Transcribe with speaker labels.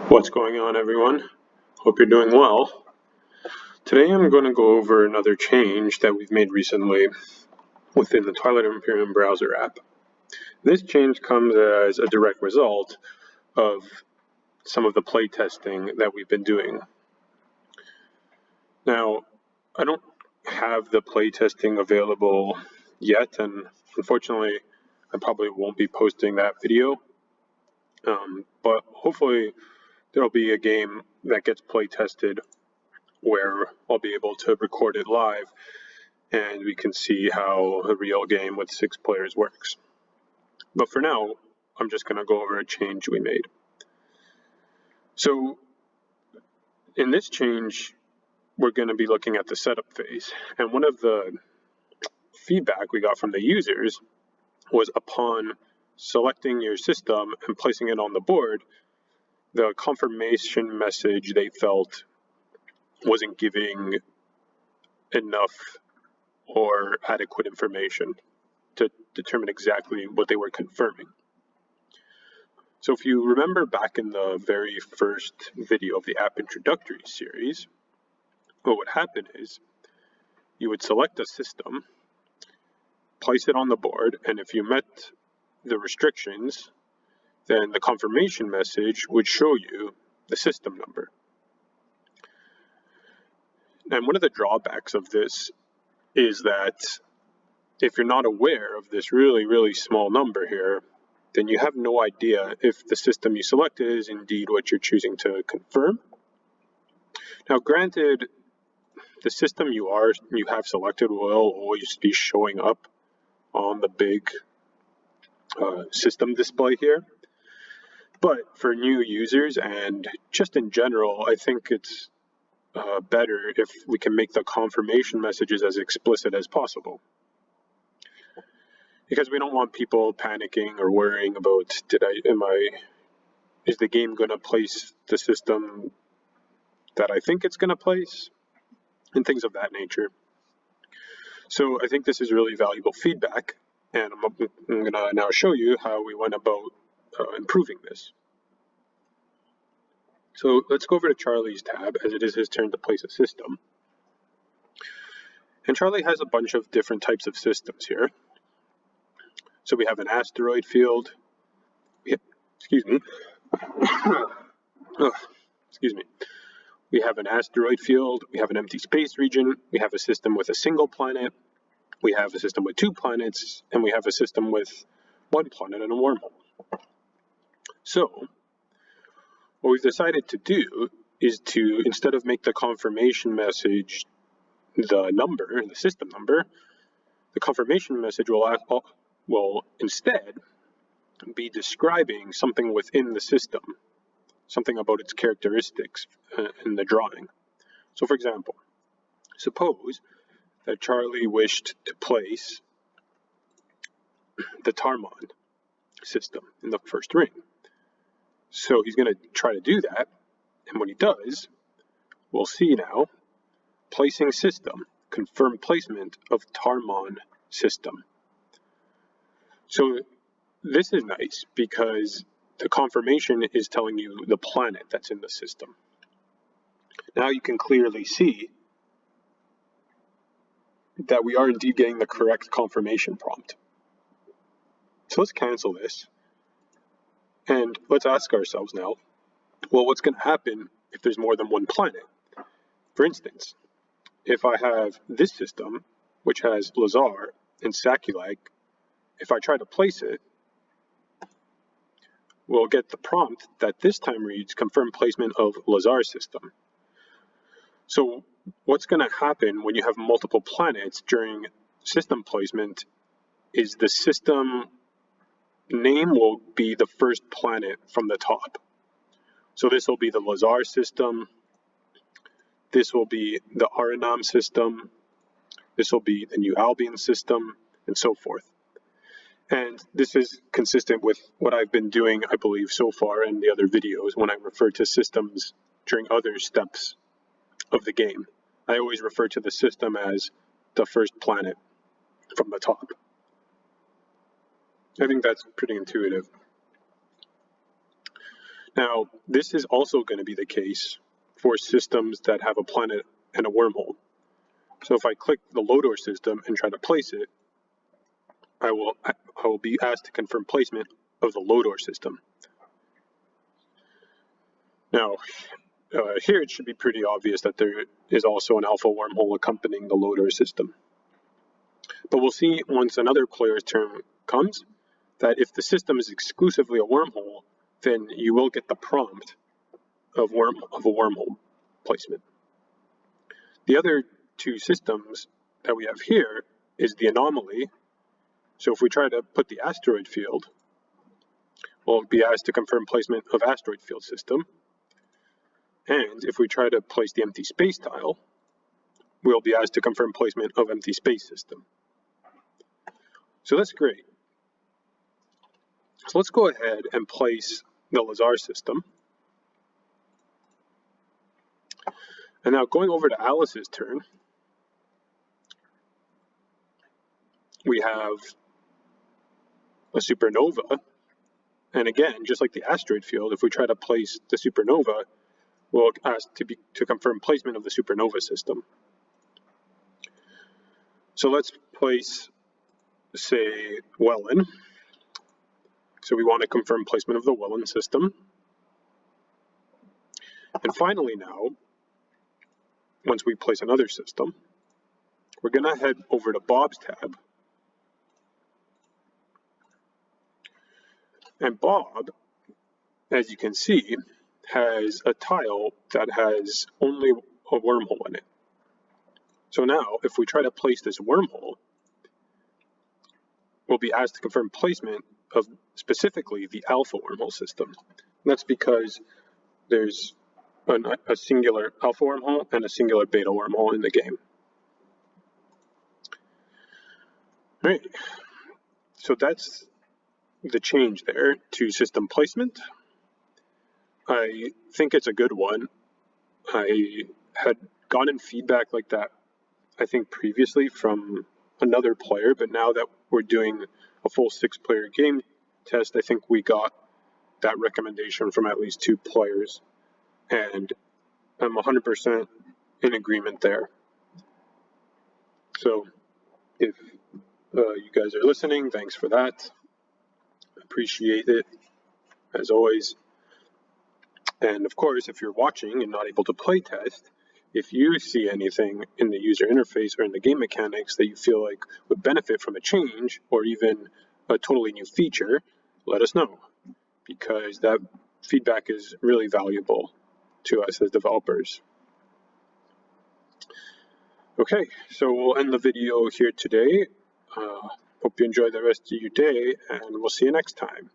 Speaker 1: What's going on, everyone? Hope you're doing well. Today I'm going to go over another change that we've made recently within the Twilight Imperium browser app. This change comes as a direct result of some of the playtesting that we've been doing. Now, I don't have the playtesting available yet, and unfortunately I probably won't be posting that video, but hopefully there'll be a game that gets playtested where I'll be able to record it live and we can see how a real game with 6 players works. But for now, I'm just going to go over a change we made. So in this change, we're going to be looking at the setup phase. And one of the feedback we got from the users was upon selecting your system and placing it on the board, the confirmation message they felt wasn't giving enough or adequate information to determine exactly what they were confirming. So if you remember back in the very first video of the app introductory series, what would happen is you would select a system, place it on the board, and if you met the restrictions, then the confirmation message would show you the system number. And one of the drawbacks of this is that if you're not aware of this really small number here, then you have no idea if the system you selected is indeed what you're choosing to confirm. Now, granted, the system you have selected will always be showing up on the big system display here. But for new users and just in general, I think it's better if we can make the confirmation messages as explicit as possible. Because we don't want people panicking or worrying about is the game going to place the system that I think it's going to place, and things of that nature. So I think this is really valuable feedback, and I'm going to now show you how we went about improving this. So let's go over to Charlie's tab, as it is his turn to place a system. And Charlie has a bunch of different types of systems here. So we have an asteroid field. Excuse me. Excuse me. We have an asteroid field. We have an empty space region. We have a system with a single planet. We have a system with 2 planets. And we have a system with 1 planet and a wormhole. So what we've decided to do is to, instead of make the confirmation message the number, the system number, the confirmation message will instead be describing something within the system, something about its characteristics in the drawing. So for example, suppose that Charlie wished to place the Tarmon system in the first ring. So he's going to try to do that, and when he does, we'll see now, placing system, confirm placement of Tarmon system. So this is nice because the confirmation is telling you the planet that's in the system. Now you can clearly see that we are indeed getting the correct confirmation prompt. So let's cancel this. And let's ask ourselves now, well, what's going to happen if there's more than 1 planet? For instance, if I have this system, which has Lazar and Sakulag, if I try to place it, we'll get the prompt that this time reads confirm placement of Lazar system. So what's going to happen when you have multiple planets during system placement is the system name will be the first planet from the top. So this will be the Lazar system, this will be the Aranam system, this will be the New Albion system, and so forth. And this is consistent with what I've been doing, I believe, so far in the other videos when I refer to systems during other steps of the game. I always refer to the system as the first planet from the top. I think that's pretty intuitive. Now, this is also going to be the case for systems that have a planet and a wormhole. So if I click the Lodor system and try to place it, I will be asked to confirm placement of the Lodor system. Now, here it should be pretty obvious that there is also an alpha wormhole accompanying the Lodor system. But we'll see once another player's turn comes that if the system is exclusively a wormhole, then you will get the prompt of a wormhole placement. The other two systems that we have here is the anomaly. So if we try to put the asteroid field, we'll be asked to confirm placement of asteroid field system. And if we try to place the empty space tile, we'll be asked to confirm placement of empty space system. So that's great. So let's go ahead and place the Lazar system. And now going over to Alice's turn, we have a supernova. And again, just like the asteroid field, if we try to place the supernova, we'll ask to confirm placement of the supernova system. So let's place, say, Welland. So we want to confirm placement of the Welland system. And finally now, once we place another system, we're going to head over to Bob's tab. And Bob, as you can see, has a tile that has only a wormhole in it. So now, if we try to place this wormhole, we'll be asked to confirm placement of specifically the alpha wormhole system. And that's because there's a singular alpha wormhole and a singular beta wormhole in the game. All right, so that's the change there to system placement. I think it's a good one. I had gotten feedback like that, I think, previously from another player, but now that we're doing a full 6-player game test, I think we got that recommendation from at least 2 players, and I'm 100% in agreement there. So if you guys are listening, thanks for that. Appreciate it, as always. And of course, if you're watching and not able to play test, if you see anything in the user interface or in the game mechanics that you feel like would benefit from a change or even a totally new feature, let us know, because that feedback is really valuable to us as developers. Okay, so we'll end the video here today. Hope you enjoy the rest of your day, and we'll see you next time.